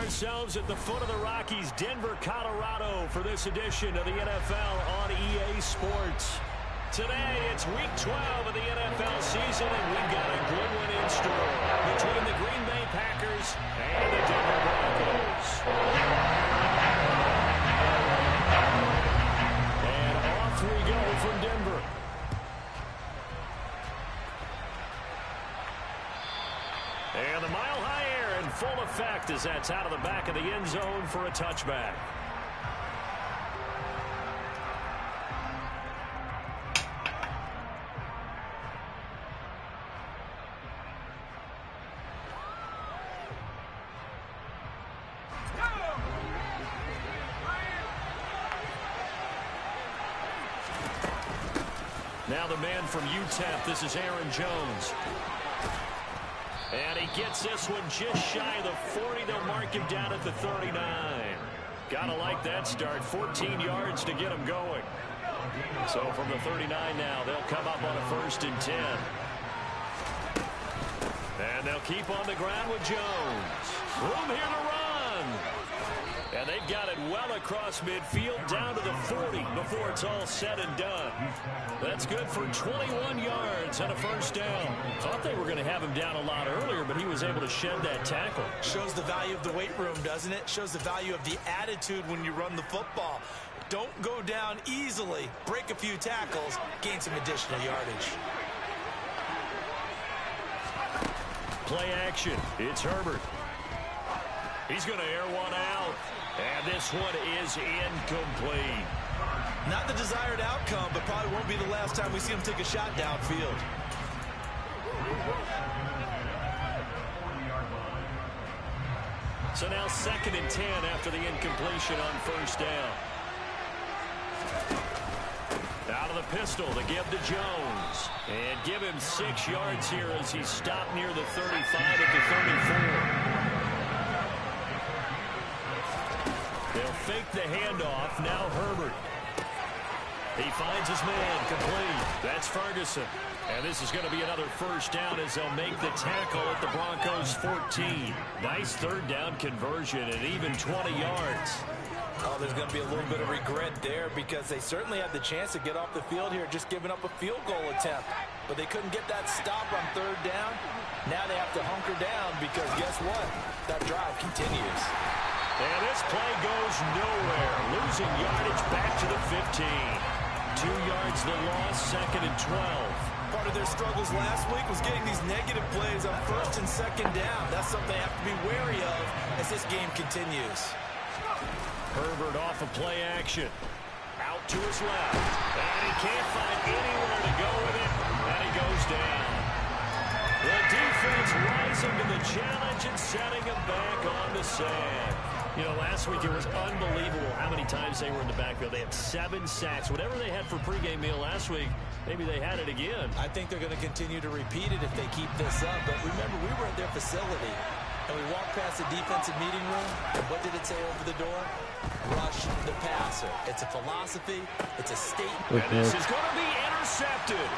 ourselves at the foot of the Rockies, Denver, Colorado, for this edition of the NFL on EA Sports. Today, it's Week 12 of the NFL season, and we've got a good one in store between the Green Bay Packers and the Denver Broncos. And off we go from Denver. And the mile-high air in full effect as that's out of the back of the end zone for a touchback. Now the man from UTEP, this is Aaron Jones. And he gets this one just shy of the 40. They'll mark him down at the 39. Gotta like that start. 14 yards to get him going. So from the 39 now, they'll come up on a 1st and 10. And they'll keep on the ground with Jones. Room here to run. And they've got it well across midfield down to the 40 before it's all said and done. That's good for 21 yards and a 1st down. Thought they were going to have him down a lot earlier, but he was able to shed that tackle. Shows the value of the weight room, doesn't it? Shows the value of the attitude when you run the football. Don't go down easily. Break a few tackles. Gain some additional yardage. Play action. It's Herbert. He's going to air one out. And this one is incomplete. Not the desired outcome, but probably won't be the last time we see him take a shot downfield. So now 2nd and 10 after the incompletion on 1st down. Out of the pistol, the give to Jones. And give him 6 yards here as he's stopped near the 35 at the 34. They'll fake the handoff. Now Herbert. He finds his man complete. That's Ferguson. And this is going to be another 1st down as they'll make the tackle at the Broncos 14. Nice 3rd down conversion and even 20 yards. Oh, there's going to be a little bit of regret there because they certainly had the chance to get off the field here, just giving up a field goal attempt. But they couldn't get that stop on 3rd down. Now they have to hunker down because guess what? That drive continues. And this play goes nowhere. Losing yardage back to the 15. 2 yards the loss, 2nd and 12. Part of their struggles last week was getting these negative plays on 1st and 2nd down. That's something they have to be wary of as this game continues. Herbert off of play action. Out to his left. And he can't find anywhere to go with it. And he goes down. The defense rising to the challenge and setting him back on the sand. You know, last week it was unbelievable how many times they were in the backfield. They had 7 sacks. Whatever they had for pregame meal last week, maybe they had it again. I think they're going to continue to repeat it if they keep this up. But remember, we were at their facility, and we walked past the defensive meeting room, and what did it say over the door? Rush the passer. It's a philosophy. It's a statement. And this is going to be intercepted.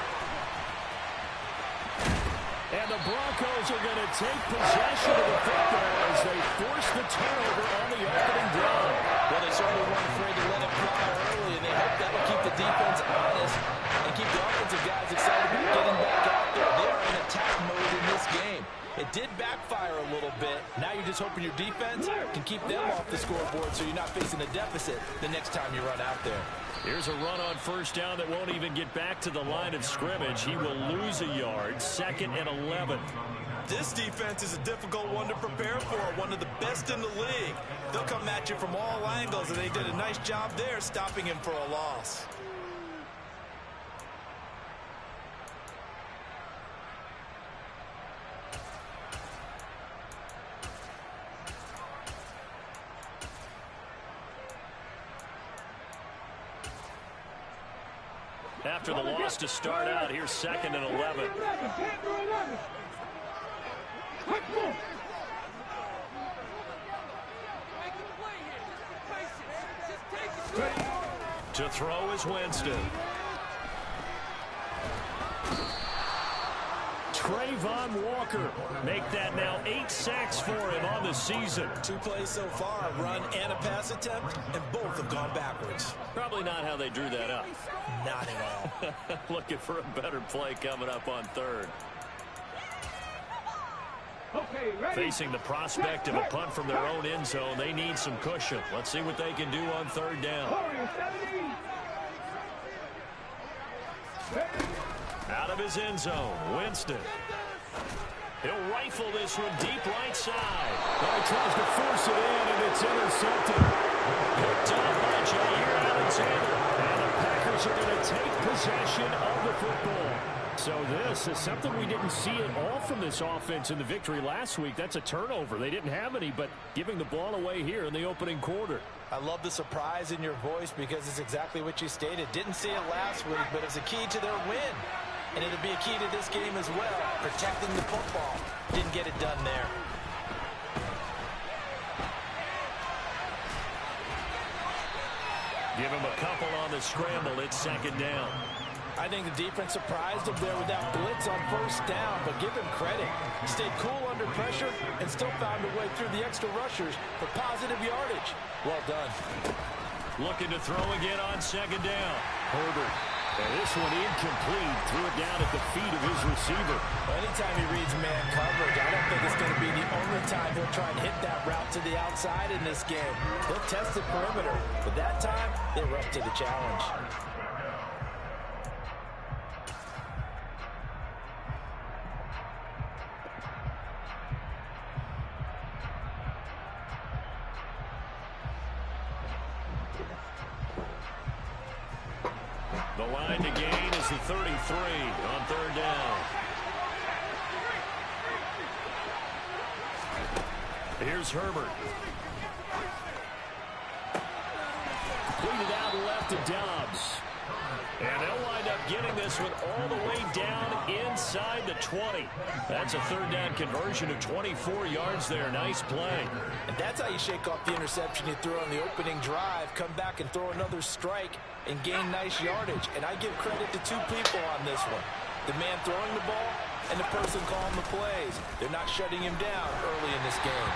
And the Broncos are going to take possession of the football as they force the turnover on the opening drive. Well, they certainly weren't afraid to let it fly early, and they hope that will keep the defense honest and keep the offensive guys excited about getting back out there. They are in attack mode in this game. It did backfire a little bit. Now you're just hoping your defense can keep them off the scoreboard so you're not facing a deficit the next time you run out there. Here's a run on 1st down that won't even get back to the line of scrimmage. He will lose a yard. 2nd and 11. This defense is a difficult one to prepare for. One of the best in the league. They'll come at you from all angles, and they did a nice job there stopping him for a loss. After the loss to start out, here's 2nd and 11. To throw is Winston. Trayvon Walker. Make that now 8 sacks for him on the season. 2 plays so far, a run and a pass attempt, and both have gone backwards. Probably not how they drew that up. Not at all. Looking for a better play coming up on third. Okay, facing the prospect of a punt from their own end zone, they need some cushion. Let's see what they can do on third down. Out of his end zone, Winston. He'll rifle this one deep right side. Well, he tries to force it in, and it's intercepted. Picked up by Jair Alexander. And the Packers are going to take possession of the football. So this is something we didn't see at all from this offense in the victory last week. That's a turnover. They didn't have any, but giving the ball away here in the opening quarter. I love the surprise in your voice because it's exactly what you stated. Didn't see it last week, but it's a key to their win. And it'll be a key to this game as well, protecting the football. Didn't get it done there. Give him a couple on the scramble. It's second down. I think the defense surprised him there with that blitz on first down, but give him credit. He stayed cool under pressure and still found a way through the extra rushers for positive yardage. Well done. Looking to throw again on second down. Herbert. And this one incomplete. Threw it down at the feet of his receiver. Well, anytime he reads man coverage, I don't think it's going to be the only time he'll try and hit that route to the outside in this game. He'll test the perimeter, but that time they were up to the challenge. The line to gain is the 33 on third down. Here's Herbert. Completed out left to Dobbs. And they'll wind up getting this one all the way down inside the 20. That's a third down conversion of 24 yards there. Nice play. And that's how you shake off the interception you threw on the opening drive, come back and throw another strike and gain nice yardage. And I give credit to 2 people on this one. The man throwing the ball and the person calling the plays. They're not shutting him down early in this game.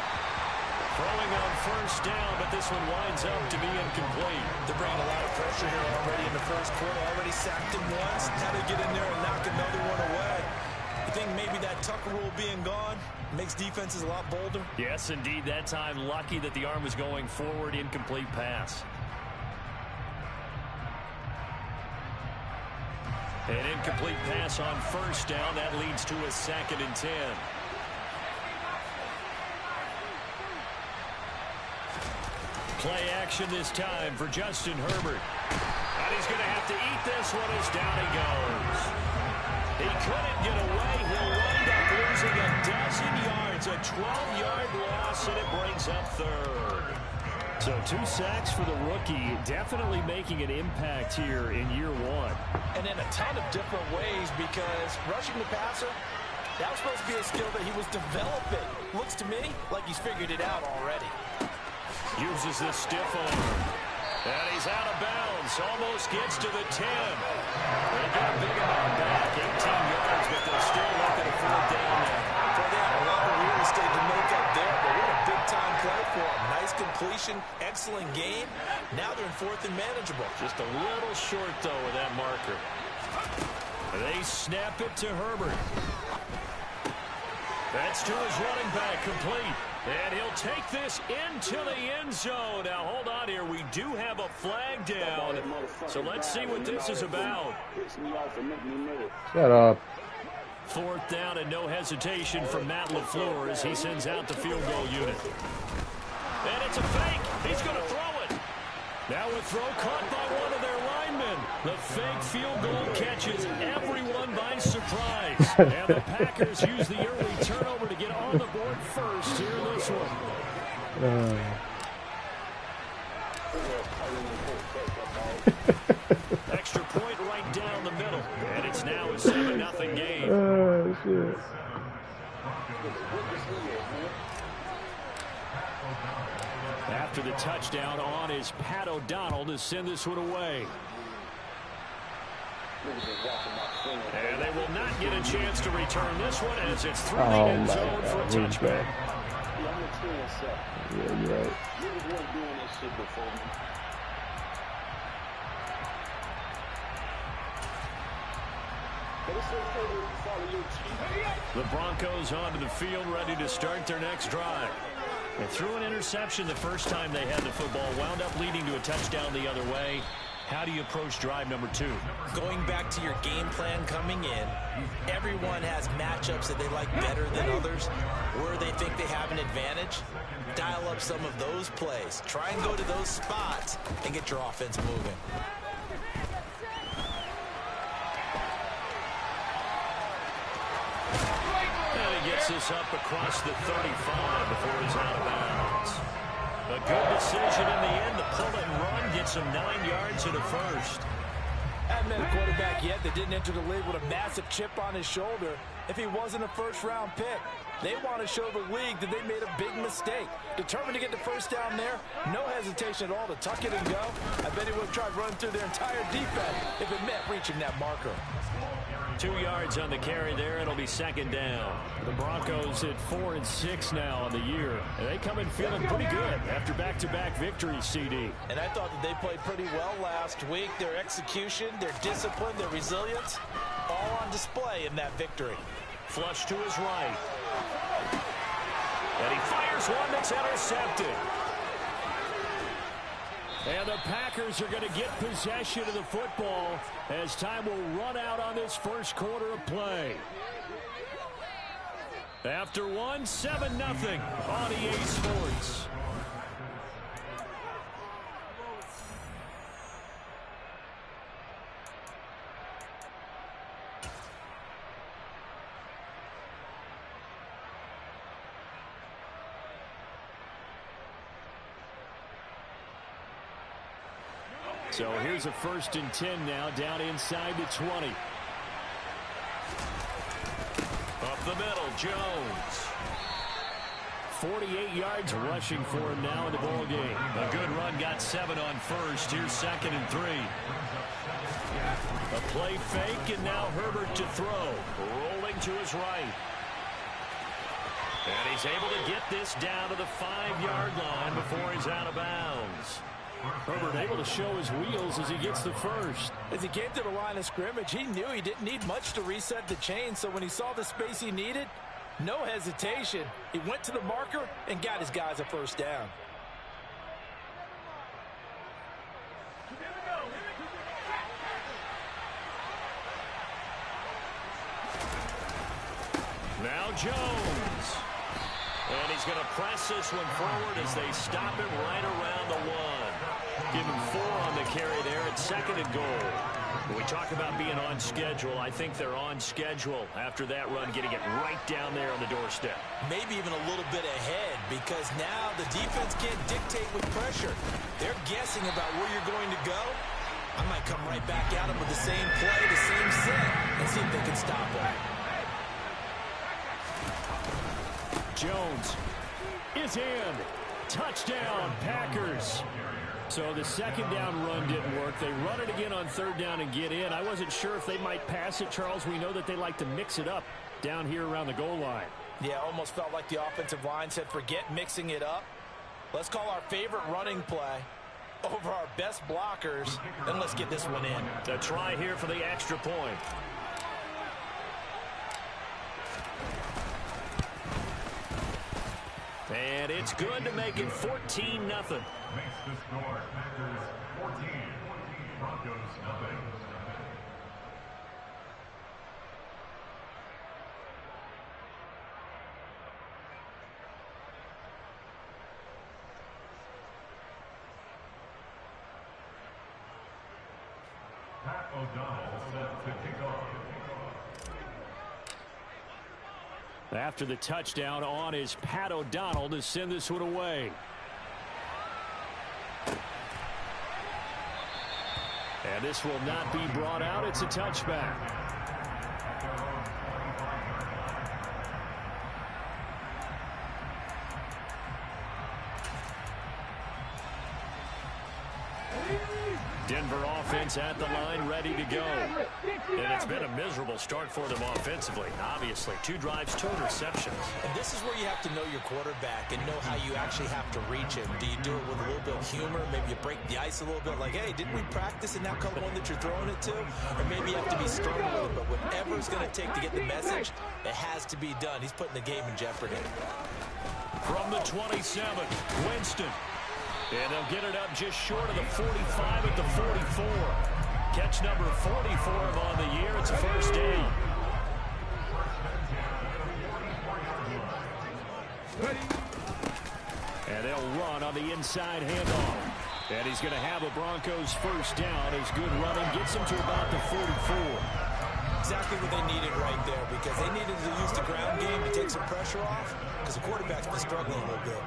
Throwing on first down, but this one winds up to be incomplete. They're bringing a lot of pressure here already in the first quarter. Already sacked him once. Now they get in there and knock another one away. You think maybe that Tucker rule being gone makes defenses a lot bolder? Yes, indeed. That time, lucky that the arm was going forward. Incomplete pass. An incomplete pass on first down. That leads to a 2nd and 10. Play action this time for Justin Herbert. And he's going to have to eat this one as down he goes. He couldn't get away. He'll wind up losing a dozen yards. A 12-yard loss, and it brings up third. So 2 sacks for the rookie. Definitely making an impact here in year 1. And in a ton of different ways, because rushing the passer, that was supposed to be a skill that he was developing. Looks to me like he's figured it out already. Uses this stiff arm. And he's out of bounds. Almost gets to the 10. They got a big amount back. 18 yards, but they're still looking at fourth down now. So they have a lot of real estate to make up there, but what a big-time play for him. Nice completion, excellent game. Now they're in 4th and manageable. Just a little short, though, with that marker. They snap it to Herbert. That's to his running back, complete. And he'll take this into the end zone. Now, hold on here. We do have a flag down. So let's see what this is about. Shut up. 4th down and no hesitation from Matt LaFleur as he sends out the field goal unit. And it's a fake. He's going to throw it. Now a throw caught by one of their linemen. The fake field goal catches everyone by surprise. And the Packers use the early turnover to get on the board first here in this one. Extra point right down the middle. And it's now a 7-0 game. Oh, shit. After the touchdown on is Pat O'Donnell to send this one away. And they will not get a chance to return this one as it's through the end zone for a touchback. Yeah, you're right. The Broncos onto the field, ready to start their next drive. They threw an interception the first time they had the football, wound up leading to a touchdown the other way. How do you approach drive number 2? Going back to your game plan coming in, everyone has matchups that they like better than others, where they think they have an advantage. Dial up some of those plays. Try and go to those spots and get your offense moving. And he gets this up across the 35 before he's out of bounds. A good decision in the end. The pull and run gets him 9 yards and a first. Haven't met a quarterback yet that didn't enter the league with a massive chip on his shoulder if he wasn't a first-round pick. They want to show the league that they made a big mistake. Determined to get the first down there, no hesitation at all to tuck it and go. I bet he would have tried running through their entire defense if it meant reaching that marker. 2 yards on the carry there. It'll be second down. The Broncos at 4-6 now on the year. And they come in feeling pretty good after back-to-back victories, CD. And I thought that they played pretty well last week. Their execution, their discipline, their resilience, all on display in that victory. Flush to his right. And he fires one that's intercepted. And the Packers are going to get possession of the football as time will run out on this first quarter of play. After one, 7-0 on EA Sports. So here's a 1st and 10 now, down inside the 20. Up the middle, Jones. 48 yards rushing for him now in the ball game. A good run, got 7 on first. Here's 2nd and 3. A play fake, and now Herbert to throw. Rolling to his right. And he's able to get this down to the 5-yard line before he's out of bounds. Herbert able to show his wheels as he gets the first. As he came to the line of scrimmage, he knew he didn't need much to reset the chain, so when he saw the space he needed, no hesitation. He went to the marker and got his guys a first down. Now Jones. And he's going to press this one forward as they stop him right around the 1. Give him 4 on the carry there at 2nd and goal. When we talk about being on schedule, I think they're on schedule after that run, getting it right down there on the doorstep. Maybe even a little bit ahead, because now the defense can't dictate with pressure. They're guessing about where you're going to go. I might come right back at them with the same play, the same set, and see if they can stop them. Jones is in. Touchdown, Packers. So the 2nd down run didn't work. They run it again on 3rd down and get in. I wasn't sure if they might pass it, Charles. We know that they like to mix it up down here around the goal line. Yeah, almost felt like the offensive line said, forget mixing it up. Let's call our favorite running play over our best blockers, and let's get this one in. A try here for the extra point. And it's good to make it 14-0. Makes the score Packers 14, Broncos nothing. Pat O'Donnell set to kick off. After the touchdown, on is Pat O'Donnell to send this one away. And this will not be brought out. It's a touchback. Denver offense at the line, ready to go. And it's been a miserable start for them offensively, obviously. 2 drives, 2 interceptions. And this is where you have to know your quarterback and know how you actually have to reach him. Do you do it with a little bit of humor? Maybe you break the ice a little bit, like, hey, didn't we practice and now call the one that you're throwing it to? Or maybe you have to be stern with it, but whatever it's going to take to get the message, it has to be done. He's putting the game in jeopardy. From the 27, Winston. And they'll get it up just short of the 45 at the 44. Catch number 44 on the year. It's a first down. And they'll run on the inside handoff. And he's going to have a Broncos first down as good running gets him to about the 44. Exactly what they needed right there, because they needed to use the ground game to take some pressure off, because the quarterback's been struggling a little bit.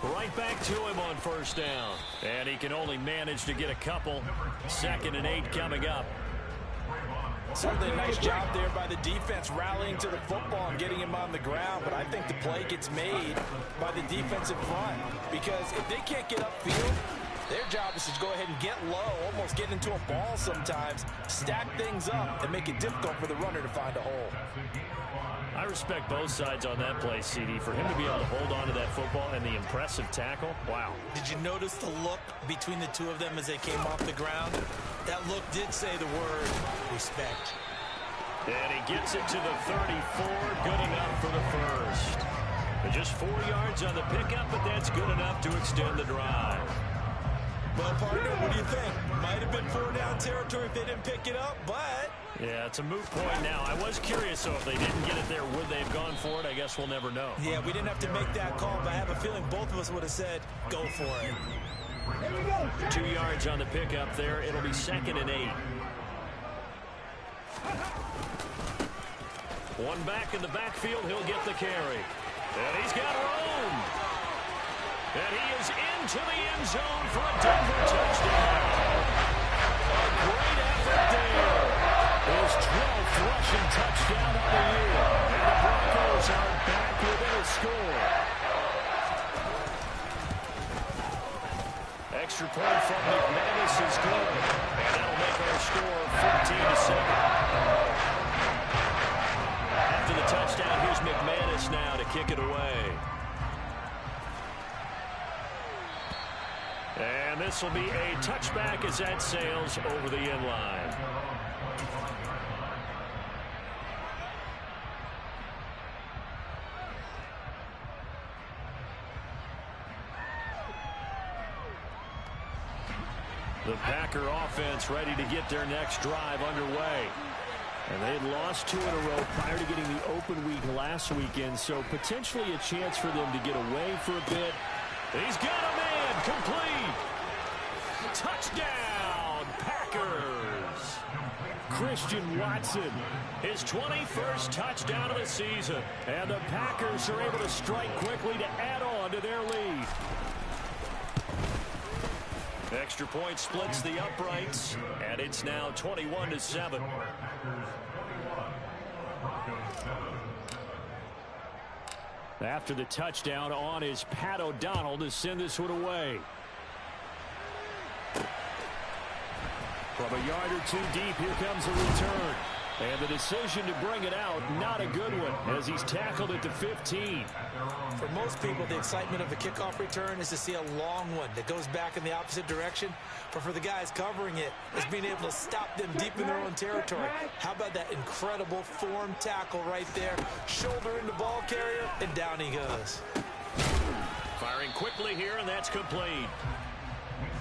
Right back to him on first down. And he can only manage to get a couple. 2nd and 8 coming up. Certainly a nice job there by the defense rallying to the football and getting him on the ground. But I think the play gets made by the defensive front, because if they can't get upfield, their job is to go ahead and get low, almost get into a ball sometimes, stack things up, and make it difficult for the runner to find a hole. I respect both sides on that play, CD. For him to be able to hold on to that football and the impressive tackle, wow. Did you notice the look between the two of them as they came off the ground? That look did say the word respect. And he gets it to the 34. Good enough for the first. But just 4 yards on the pickup, but that's good enough to extend the drive. Well, partner, what do you think? Might have been 4-down territory if they didn't pick it up, but... Yeah, it's a moot point now. I was curious, so if they didn't get it there, would they have gone for it? I guess we'll never know. Yeah, we didn't have to make that call, but I have a feeling both of us would have said, go for it. 2 yards on the pickup there. It'll be 2nd and 8. One back in the backfield. He'll get the carry. And he's got room. And he is into the end zone for a Denver touchdown. A great effort there. His 12th rushing touchdown of the year. And the Broncos are back within a score. Extra point from McManus is good. And that'll make our score 14-7. After the touchdown, here's McManus now to kick it away. And this will be a touchback as that sails over the end line. The Packer offense ready to get their next drive underway. And they had lost 2 in a row prior to getting the open week last weekend, so potentially a chance for them to get away for a bit. He's got a man complete. Touchdown, Packers. Christian Watson, his 21st touchdown of the season. And the Packers are able to strike quickly to add on to their lead. Extra point splits the uprights, and it's now 21-7. After the touchdown, on is Pat O'Donnell to send this one away. From a yard or 2 deep, here comes a return. And the decision to bring it out, not a good one, as he's tackled at the 15. For most people, the excitement of a kickoff return is to see a long one that goes back in the opposite direction. But for the guys covering it, it's being able to stop them deep in their own territory. How about that incredible form tackle right there? Shoulder into ball carrier, and down he goes. Firing quickly here, and that's complete.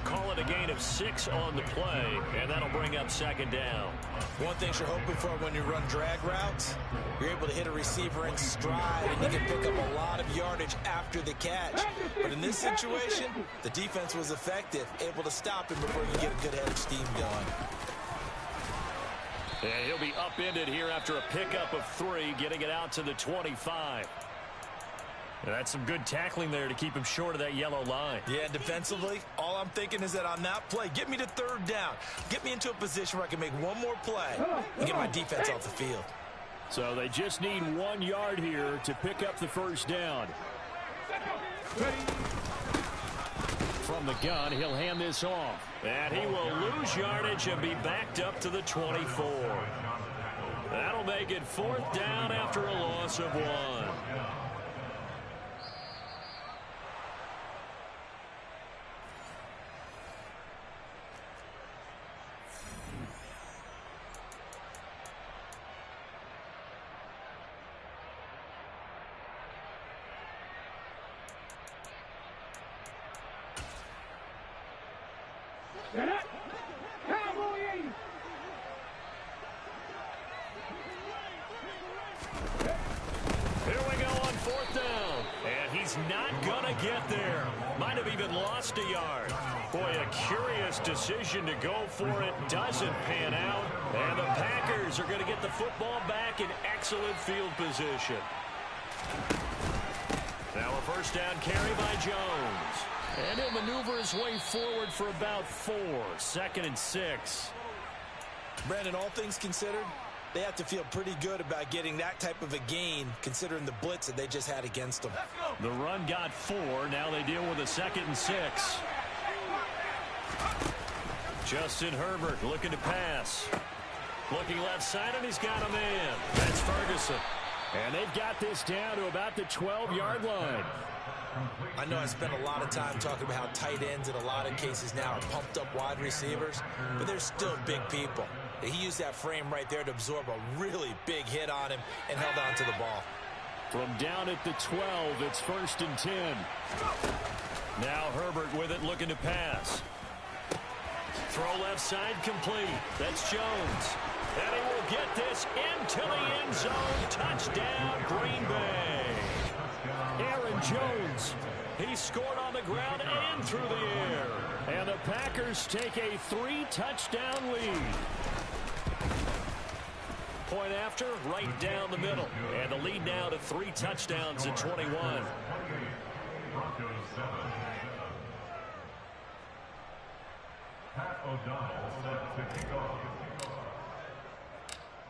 Call it a gain of 6 on the play, and that'll bring up 2nd down. One thing you're hoping for when you run drag routes, you're able to hit a receiver in stride, and you can pick up a lot of yardage after the catch. But in this situation, the defense was effective, able to stop him before you get a good head of steam going. And he'll be upended here after a pickup of 3, getting it out to the 25. And that's some good tackling there to keep him short of that yellow line. Yeah, defensively, all I'm thinking is that on that play, get me to 3rd down. Get me into a position where I can make one more play and get my defense off the field. So they just need 1 yard here to pick up the first down. from the gun. He'll hand this off. And he will lose yardage and be backed up to the 24. That'll make it 4th down after a loss of 1. Here we go on 4th down. And he's not going to get there. Might have even lost a yard. Boy, a curious decision to go for it. Doesn't pan out. And the Packers are going to get the football back in excellent field position. Now a 1st down carry by Jones. And he'll maneuver his way forward for about 4. 2nd and 6. Brandon, all things considered, they have to feel pretty good about getting that type of a gain, considering the blitz that they just had against them. The run got 4. Now they deal with a 2nd and 6. Justin Herbert looking to pass. Looking left side, and he's got a man. That's Ferguson. And they've got this down to about the 12-yard line. I know I spent a lot of time talking about how tight ends in a lot of cases now are pumped up wide receivers, but they're still big people. He used that frame right there to absorb a really big hit on him and held on to the ball. From down at the 12, it's 1st and 10. Now Herbert with it, looking to pass. Throw left side complete. That's Jones. And he will get this into the end zone. Touchdown, Green Bay. Aaron Jones. He scored on the ground and through the air. And the Packers take a 3-touchdown lead. Point after, right down the middle. And the lead now to 3 touchdowns at 21. Broncos 7. Pat O'Donnell set to kick off.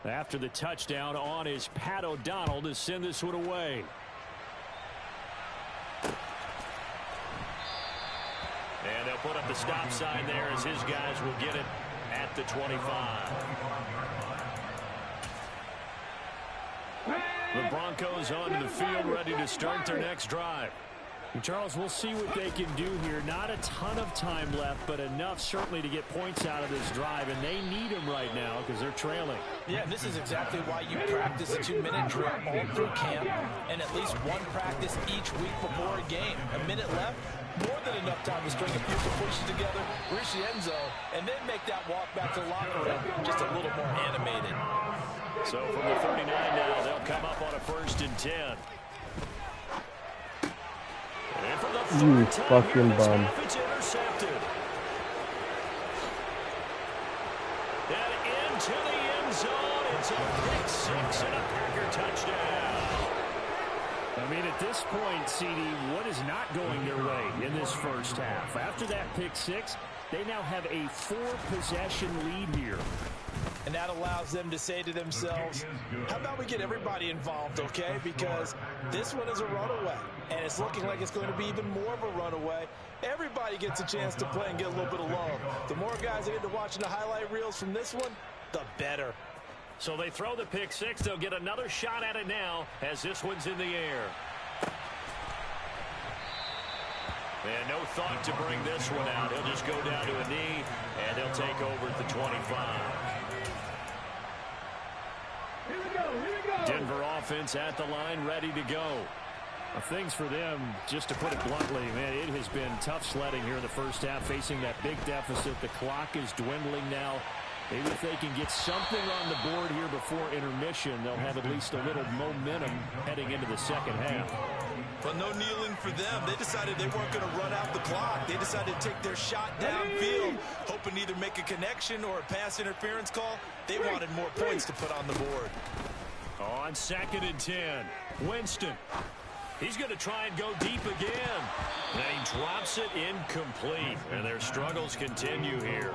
After the touchdown, on is Pat O'Donnell to send this one away. And they'll put up the stop sign there as his guys will get it at the 25. The Broncos onto the field, ready to start their next drive. And Charles, we'll see what they can do here. Not a ton of time left, but enough certainly to get points out of this drive, and they need them right now because they're trailing. Yeah, this is exactly why you practice a 2-minute drill all through camp and at least one practice each week before a game. A minute left, more than enough time to string a few completions together, reach the end zone, and then make that walk back to the locker room just a little more animated. So from the 39 now, they'll come up on a 1st and 10. And for the You third time fucking here this bum. half, it's intercepted. And into the end zone, it's a pick 6 and a Packer touchdown. I mean, at this point, CD, what is not going their way in this first half? After that pick 6, they now have a 4-possession lead here. And that allows them to say to themselves, how about we get everybody involved, okay? Because this one is a runaway, and it's looking like it's going to be even more of a runaway. Everybody gets a chance to play and get a little bit of love. The more guys that get to watching the highlight reels from this one, the better. So they throw the pick 6. They'll get another shot at it now as this one's in the air. And no thought to bring this one out. He'll just go down to a knee, and he'll take over at the 25. Denver offense at the line, ready to go. Things for them, just to put it bluntly, man, it has been tough sledding here in the first half, facing that big deficit. The clock is dwindling now. Maybe if they can get something on the board here before intermission, they'll have at least a little momentum heading into the second half. But no kneeling for them. They decided they weren't going to run out the clock. They decided to take their shot downfield, hoping to either make a connection or a pass interference call. They wanted more points to put on the board. On 2nd and 10, Winston. He's going to try and go deep again. And he drops it incomplete. And their struggles continue here.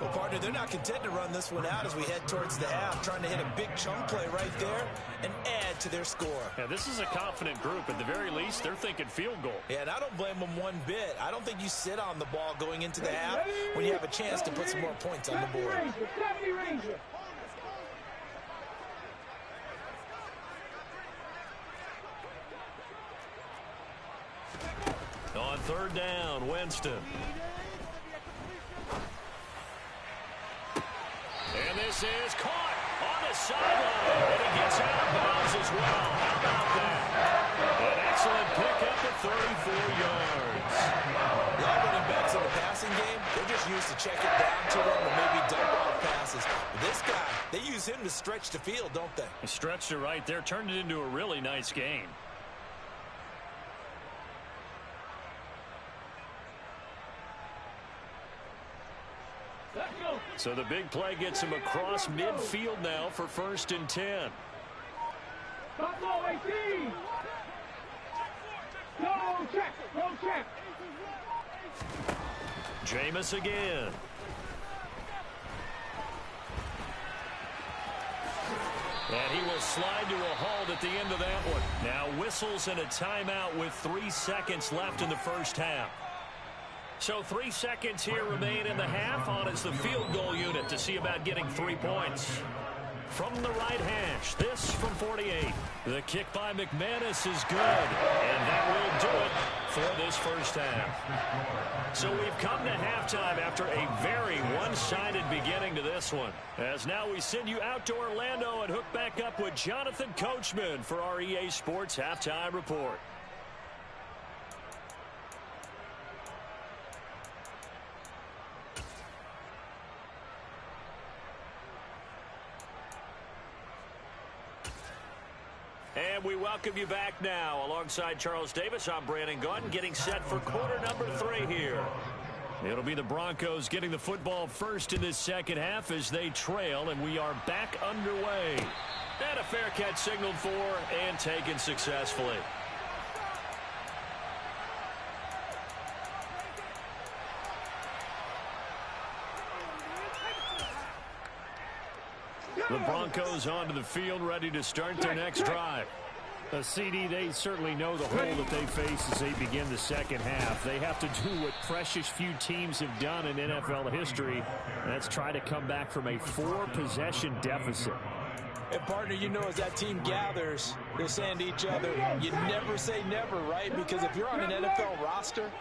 Well, partner, they're not content to run this one out as we head towards the half, trying to hit a big chunk play right there and add to their score. Yeah, this is a confident group. At the very least, they're thinking field goal. Yeah, and I don't blame them one bit. I don't think you sit on the ball going into the half when you have a chance to put some more points on the board. On third down, Winston. And this is caught on the sideline. And he gets out of bounds as well. How about that? An excellent pickup at 34 yards. A lot of running backs in the passing game, they're just used to check it down to them or maybe dump off passes. But this guy, they use him to stretch the field, don't they? He stretched it right there, turned it into a really nice game. So the big play gets him across midfield now for 1st and 10. Go check. Jameis again. And he will slide to a halt at the end of that one. Now whistles and a timeout with 3 seconds left in the first half. So 3 seconds here remain in the half. On is the field goal unit to see about getting 3 points. From the right hash, this from 48. The kick by McManus is good. And that will do it for this first half. So we've come to halftime after a very one-sided beginning to this one. As now we send you out to Orlando and hook back up with Jonathan Coachman for our EA Sports Halftime Report. And we welcome you back now. Alongside Charles Davis, I'm Brandon Gunn, getting set for quarter number 3 here. It'll be the Broncos getting the football first in this second half as they trail, and we are back underway. And a fair catch signaled for and taken successfully. The Broncos onto the field, ready to start their next drive. CD, they certainly know the hole that they face as they begin the second half. They have to do what precious few teams have done in NFL history. That's try to come back from a 4-possession deficit. And, partner, you know as that team gathers, they're saying to each other, you never say never, right? Because if you're on an NFL roster,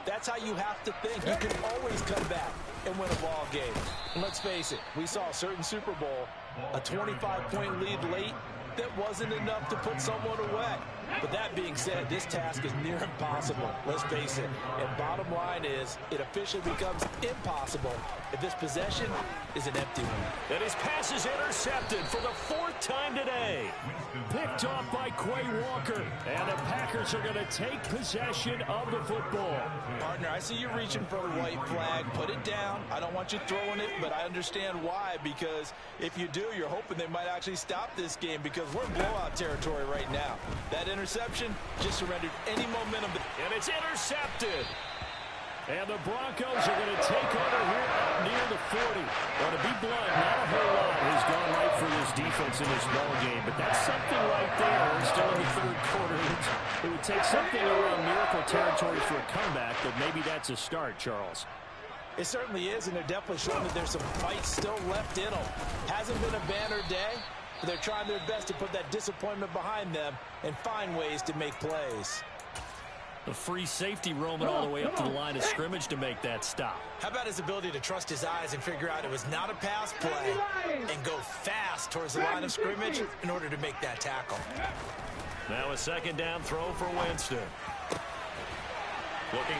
that's how you have to think. You can always come back and win a ball game. And let's face it, we saw a certain Super Bowl, a 25-point lead late, that wasn't enough to put someone away. But that being said, this task is near impossible. Let's face it. And bottom line is, it officially becomes impossible if this possession is an empty one. And his pass is intercepted for the 4th time today. Picked off by Quay Walker. And the Packers are going to take possession of the football. Partner, I see you reaching for the white flag. Put it down. I don't want you throwing it, but I understand why. Because if you do, you're hoping they might actually stop this game because we're in blowout territory right now. That interception just surrendered any momentum. And it's intercepted. And the Broncos are going to take over here up near the 40. Well, to be blunt, not a whole lot has gone right for this defense in this ball game, but that's something right there. We're still in the 3rd quarter. It would take something around miracle territory for a comeback, but maybe that's a start, Charles. It certainly is, and they're definitely showing that there's some fight still left in them. Hasn't been a banner day, but they're trying their best to put that disappointment behind them and find ways to make plays. A free safety roaming all the way up to the line of scrimmage to make that stop. How about his ability to trust his eyes and figure out it was not a pass play and go fast towards the line of scrimmage in order to make that tackle. Now a 2nd down throw for Winston. Looking